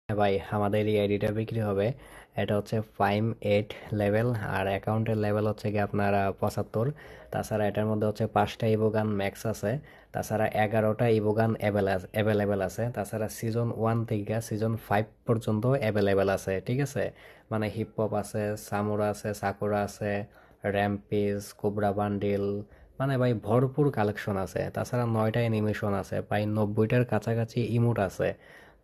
হ্যাঁ ভাই, আমাদের এই আইডিটা বিক্রি হবে। এটা হচ্ছে 5-8 লেভেল, আর অ্যাকাউন্টের লেভেল হচ্ছে কি আপনার 75। তাছাড়া এটার মধ্যে হচ্ছে 5টা ইভোগান ম্যাক্স আছে। তাছাড়া 11টা ইভোগান অ্যাভেলেবেল আছে। তাছাড়া সিজন 1 থেকে সিজন 5 পর্যন্ত অ্যাভেলেবেল আছে, ঠিক আছে। মানে হিপহপ আছে, সামুরা আছে, সাকুরা আছে, র্যাম্পেজ, কোবরা বান্ডিল, মানে ভাই ভরপুর কালেকশন আছে। তাছাড়া 9টা অ্যানিমেশন আছে, প্রায় 90টার কাছাকাছি ইমোট আছে।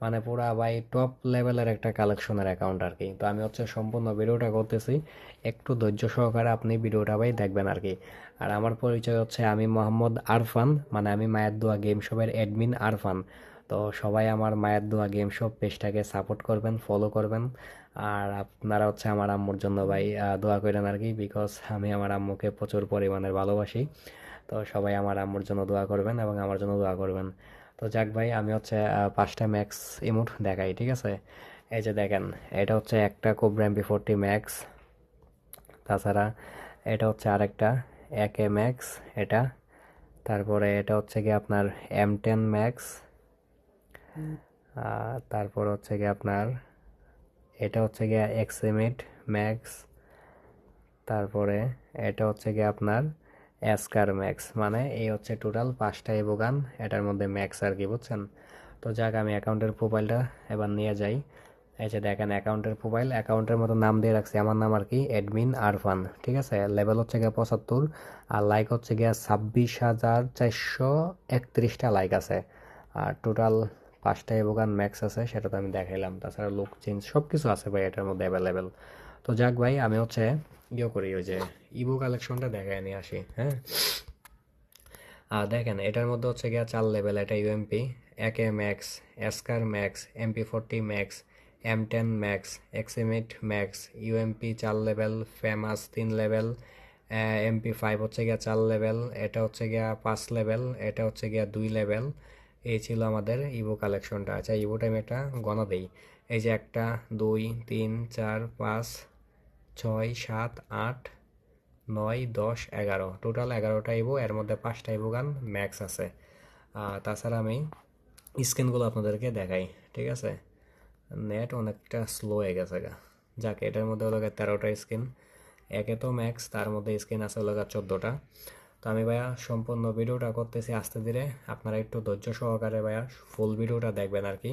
মানে পুরা ভাই টপ লেভেলের একটা কালেকশনের অ্যাকাউন্ট আর কি। তো আমি হচ্ছে সম্পূর্ণ ভিডিওটা করতেছি, একটু ধৈর্য সহকারে আপনি ভিডিওটা ভাই দেখবেন আর কি। আর আমার পরিচয় হচ্ছে, আমি মোহাম্মদ আরফান, মানে আমি মায়ের দোয়া গেম শপের অ্যাডমিন আরফান। তো সবাই আমার মায়ের দোয়া গেম শপ পেজটাকে সাপোর্ট করবেন, ফলো করবেন। আর আপনারা হচ্ছে আমার আম্মুর জন্য ভাই দোয়া করেন আর কি, বিকজ আমি আমার আম্মুকে প্রচুর পরিমাণে ভালোবাসি। তো সবাই আমার আম্মুর জন্য দোয়া করবেন এবং আমার জন্য দোয়া করবেন। তো যাক ভাই, আমি হচ্ছে 5টা ম্যাক্স ইমোট দেখাই, ঠিক আছে। এই যে দেখেন, এটা হচ্ছে একটা কোবরা এমপি 40 ম্যাক্স। তাছাড়া এটা হচ্ছে আরেকটা একে ম্যাক্স এটা। তারপরে এটা হচ্ছে কি আপনার M10 ম্যাক্স। তারপর হচ্ছে কি আপনার এটা হচ্ছে গিয়ে এক্সএমিট ম্যাক্স। তারপরে এটা হচ্ছে কি আপনার এসকার ম্যাক্স। মানে এই হচ্ছে টোটাল 5টা ইভোগান এটার মধ্যে ম্যাক্স আর কি, বুঝছেন। তো যাক, আমি অ্যাকাউন্টের প্রোফাইলটা এবার নিয়ে যাই। এই যে দেখেন অ্যাকাউন্টের প্রোফাইল, অ্যাকাউন্টের মতো নাম দিয়ে রাখছি আমার নাম আর কি, অ্যাডমিন আরফান, ঠিক আছে। লেভেল হচ্ছে গিয়ে 75, আর লাইক হচ্ছে গিয়ে 26,431টা লাইক আছে। আর টোটাল 5টা ইভোগান ম্যাক্স আছে, সেটা তো আমি দেখাইলাম। তাছাড়া লুক চেঞ্জ সব কিছু আছে ভাই এটার মধ্যে অ্যাভেলেবেল। তো যাক ভাই, আমি হচ্ছে করি, ওই যে ইবো কালেকশনটা দেখায় নিয়ে আসি, হ্যাঁ। আর দেখেন এটার মধ্যে হচ্ছে গিয়া 4 লেভেল, এটা UMP AK max, SCAR max, MP 40 max, M10 max, এক্সিমিট max, UMP 4 level, FAMAS 3 level, MP5 হচ্ছে গিয়া 4 লেভেল, এটা হচ্ছে গিয়া 5 লেভেল, এটা হচ্ছে গিয়া 2 লেভেল। এই ছিল আমাদের ইভো কালেকশনটা। আচ্ছা, ইভোটা আমি একটা গণা দেই। এই যে 1, 2, 3, 4, 5, 6, 7, 8, 9, 10, 11, টোটাল 11টা ইভো, এর মধ্যে 5টা ইভো গান ম্যাক্স আছে। তাছাড়া আমি স্ক্রিনগুলো আপনাদেরকে দেখাই, ঠিক আছে। নেট অনেকটা স্লো হয়ে গেছে গা। যাক, এটার মধ্যে হলো 13টা স্ক্রিন, একে তো ম্যাক্স, তার মধ্যে স্ক্রিন আছে হলো 14টা। তো আমি ভাইয়া সম্পূর্ণ ভিডিওটা করতেছি আস্তে ধীরে, আপনারা একটু ধৈর্য সহকারে ভাইয়া ফুল ভিডিওটা দেখবেন আর কি।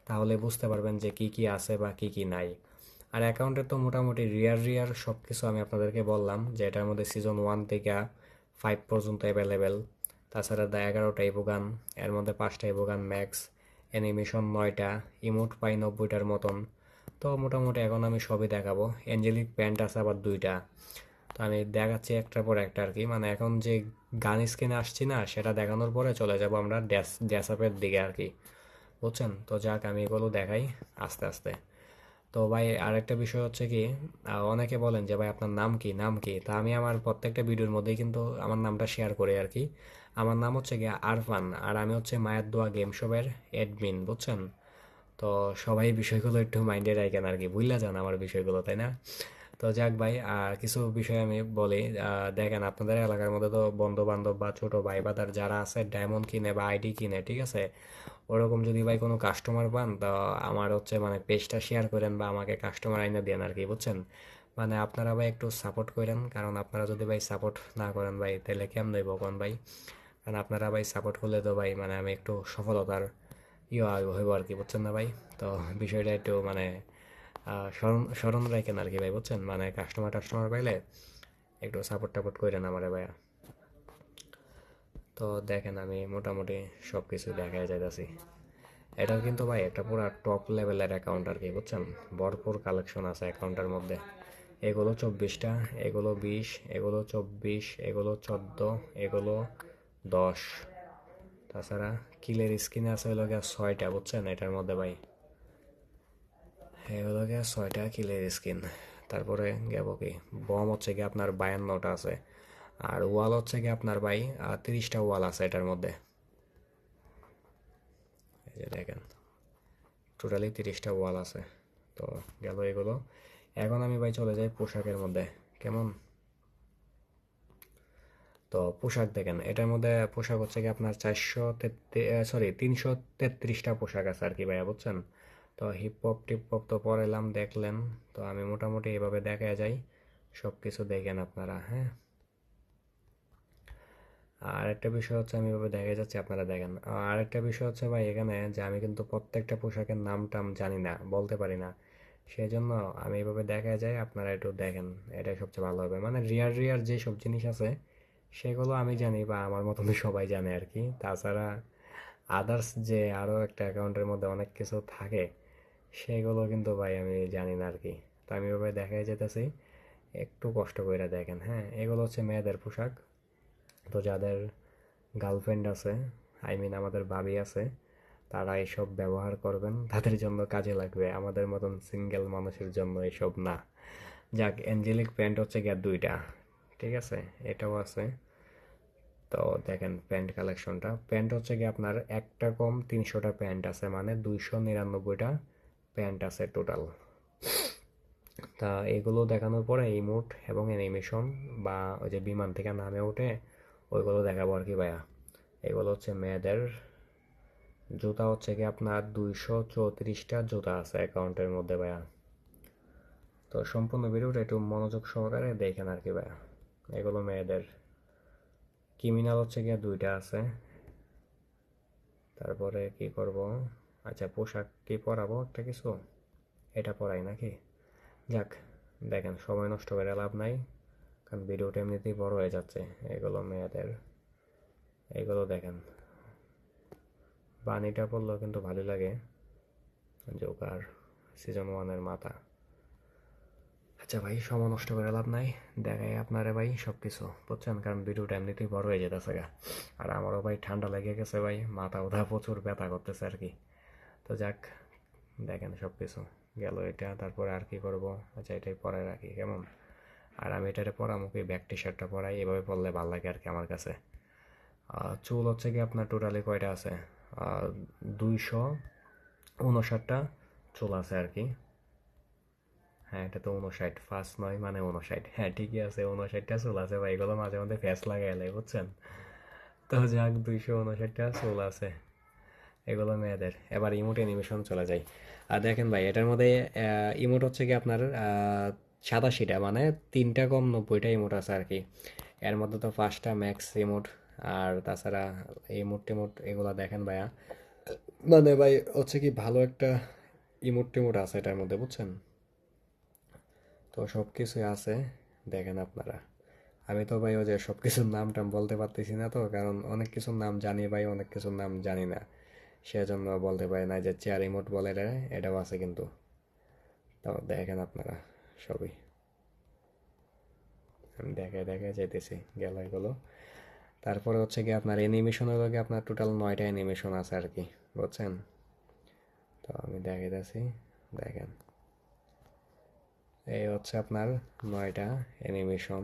তাহলে বুঝতে পারবেন যে কি কি আছে বা কি কি নাই। আর অ্যাকাউন্টের তো মোটামুটি রিয়ার সব কিছু আমি আপনাদেরকে বললাম, যে এটার মধ্যে সিজন 1 থেকে 5 পর্যন্ত অ্যাভেলেবেল। তাছাড়া 11টা ইভোগান, এর মধ্যে 5টা ইভোগান ম্যাক্স, অ্যানিমেশন 9টা, ইমোট পাই 90টার মতন। তো মোটামুটি এখন আমি সবই দেখাবো। অ্যাঞ্জেলিক প্যান্ট আছে আবার 2টা। তো আমি দেখাচ্ছি একটার পর একটা আর কি। মানে এখন যে গান স্ক্রিনে আসছি না, সেটা দেখানোর পরে চলে যাব আমরা ড্যাসআপের দিকে আর কি, বুঝছেন। তো যাক, আমি এগুলো দেখাই আস্তে আস্তে। তো ভাই আরেকটা বিষয় হচ্ছে কি, অনেকে বলেন যে ভাই আপনার নাম কি, নাম কি। তা আমি আমার প্রত্যেকটা ভিডিওর মধ্যেই কিন্তু আমার নামটা শেয়ার করি আর কি। আমার নাম হচ্ছে গিয়ে আরফান, আর আমি হচ্ছে মায়ের দোয়া গেম শপের অ্যাডমিন, বুঝছেন। তো সবাই বিষয়গুলো একটু মাইন্ডে রাখেন আর কি, বুঝলা যান আমার বিষয়গুলো, তাই না। তো যাক ভাই, আর কিছু বিষয় আমি বলি। দেখেন আপনাদের এলাকার মধ্যে তো বন্ধু বান্ধব বা ছোট ভাই বা তার যারা আছে ডায়মন্ড কিনে বা আইডি কিনে, ঠিক আছে। ওরকম যদি ভাই কোনো কাস্টমার পান, তো আমার হচ্ছে মানে পেজটা শেয়ার করেন বা আমাকে কাস্টমার আইনা দেন আর কি, বুঝছেন। মানে আপনারা ভাই একটু সাপোর্ট করেন, কারণ আপনারা যদি ভাই সাপোর্ট না করেন ভাই, তাহলে কেমন হইব কোন ভাই। কারণ আপনারা ভাই সাপোর্ট করলে তো ভাই মানে আমি একটু সফলতার হইব আর কি, বুঝছেন না ভাই। তো বিষয়টা একটু মানে স্মরণ স্মরণ রাখেন আর কি ভাই, বুঝছেন। মানে কাস্টমার টাস্টমার পাইলে একটু সাপোর্ট টাপোর্ট করেন আমারে ভাইয়া। তো দেখেন আমি মোটামুটি সব কিছু দেখাই যাইতাছি। এটার কিন্তু ভাই একটা পুরো টপ লেভেলের অ্যাকাউন্ট আর কি, বুঝছেন। ভরপুর কালেকশন আছে অ্যাকাউন্টের মধ্যে। এগুলো 24টা, এগুলো 20, এগুলো 24, এগুলো 14, এগুলো 10। তাছাড়া কিলের স্কিন আছে হলো গিয়া 6টা, বুঝছেন এটার মধ্যে ভাই। এগুলো গিয়া 6টা কিলের স্কিন। তারপরে গেব কি, বম হচ্ছে গিয়ে আপনার 52টা আছে। আর ওয়াল হচ্ছে গিয়ে আপনার ভাই 30টা ওয়াল আছে এটার মধ্যে। এই যে দেখেন, টোটালি 30টা ওয়াল আছে। তো গেল এগুলো। এখন আমি ভাই চলে যাই পোশাকের মধ্যে, কেমন। তো পোশাক দেখেন, এটার মধ্যে পোশাক হচ্ছে কি আপনার 333টা পোশাক আছে আর কি ভাইয়া, বুঝছেন। তো তো হিপহপ টিপহপ তো পড়াইলাম, দেখলেন। তো আমি মোটামুটি এভাবে দেখা যাই, সব কিছু দেখেন আপনারা, হ্যাঁ। আর একটা বিষয় হচ্ছে আমি এভাবে দেখা যাচ্ছে, আপনারা দেখেন। আর একটা বিষয় হচ্ছে ভাই এখানে যে আমি কিন্তু প্রত্যেকটা পোশাকের নাম টাম জানি না, বলতে পারি না। সেই জন্য আমি এভাবে দেখা যায়, আপনারা একটু দেখেন, এটাই সবচেয়ে ভালো হবে। মানে রিয়ার রিয়ার যেসব জিনিস আছে সেগুলো আমি জানি, বা আমার মতন সবাই জানে আর কি। তাছাড়া আদার্স যে আরও একটা অ্যাকাউন্টের মধ্যে অনেক কিছু থাকে, সেগুলো কিন্তু ভাই আমি জানি না আর কি। তো আমি এভাবে দেখাই যেতেছি, একটু কষ্ট করে দেখেন, হ্যাঁ। এগুলো হচ্ছে মেয়েদের পোশাক। তো যাদের গার্লফ্রেন্ড আছে, আই মিন আমাদের ভাবি আছে, তারা এসব ব্যবহার করবেন, তাদের জন্য কাজে লাগবে। আমাদের মতন সিঙ্গেল মানুষের জন্য এসব না। যাক, অ্যাঞ্জেলিক প্যান্ট হচ্ছে গিয়ে দুইটা, ঠিক আছে, এটাও আছে। তো দেখেন প্যান্ট কালেকশনটা, প্যান্ট হচ্ছে কি আপনার একটা কম 300টা প্যান্ট আছে, মানে 299টা প্যান্ট আছে টোটাল। তা এগুলো দেখানোর পরে ইমোট এবং অ্যানিমেশন, বা ওই যে বিমান থেকে নামে ওঠে, ওইগুলো দেখাবো আর কি ভাইয়া। এগুলো হচ্ছে মেয়েদের। জুতা হচ্ছে কি আপনার 234টা জুতা আছে অ্যাকাউন্টের মধ্যে ভাইয়া। তো সম্পূর্ণ ভিডিওটা একটু মনোযোগ সহকারে দেখেন আর কি ভাইয়া। এগুলো মেয়েদের। ক্রিমিনাল হচ্ছে গিয়ে দুইটা আছে। তারপরে কি করব, আচ্ছা পোশাক কি পরাবো একটা কিছু, এটা পরাই নাকি? যাক, দেখেন সময় নষ্ট করে লাভ নাই, কারণ ভিডিওটা এমনিতেই বড় হয়ে যাচ্ছে। এগুলো মেয়েদের, এগুলো দেখেন। বানিটা পরলেও কিন্তু ভালো লাগে, জোকার সিজন 1-এর মাথা। আচ্ছা ভাই, সময় নষ্ট করে লাভ নাই, দেখাই আপনারে ভাই সব কিছু, বুঝছেন, কারণ ভিডিওটা এমনিতেই বড় হয়ে যেতেছে গা। আর আমারও ভাই ঠান্ডা লেগে গেছে ভাই, মাথা উঠা প্রচুর ব্যথা করতেছে আর কি। তো যাক, দেখেন সব কিছু গেল এটা। তারপরে আর কি করব, আচ্ছা এটাই পরে রাখি কেমন। আর আমি এটারে পরামো কি, ব্যাক টি শার্টটা পরাই, এভাবে পরলে ভালো লাগে আর কি আমার কাছে। চুল হচ্ছে কি আপনার টোটালি কয়টা আছে, 259টা চুল আছে আর কি। হ্যাঁ, এটা তো 59, 5 9 মানে 59, হ্যাঁ ঠিকই আছে, 59টা চুল আছে ভাই। এগুলো মাঝে মধ্যে ফেস লাগাই এলাই, বুঝছেন। তো যাক, 259টা চুল আছে, এগুলো মেয়েদের। এবার ইমোট অ্যানিমেশন চলে যায়। আর দেখেন ভাই, এটার মধ্যে ইমোট হচ্ছে কি আপনার 87টা, মানে 3টা কম 90টা ইমোট আছে আর কি। এর মধ্যে তো 5টা ম্যাক্স ইমোট। আর তাছাড়া ইমোট টিমোট এগুলা দেখেন ভাইয়া, মানে ভাই হচ্ছে কি ভালো একটা ইমোট টিমোট আছে এটার মধ্যে, বুঝছেন। তো সব কিছুই আছে, দেখেন আপনারা। আমি তো ভাই ওই যে সব কিছুর নাম টাম বলতে পারতেছি না, তো কারণ অনেক কিছুর নাম জানি ভাই, অনেক কিছুর নাম জানি না, সেজন্য বলতে পারি না। যে চেয়ার রিমোট বলে রে, এটাও আছে কিন্তু। তাও দেখেন আপনারা সবই, আমি দেখে দেখে যেতেছি, গেল এগুলো। তারপরে হচ্ছে কি আপনার অ্যানিমেশন হলো কি আপনার টোটাল 9টা অ্যানিমেশন আছে আর কি, বুঝছেন। তো আমি দেখাইতেছি, দেখেন এই হচ্ছে আপনার 9টা অ্যানিমেশন।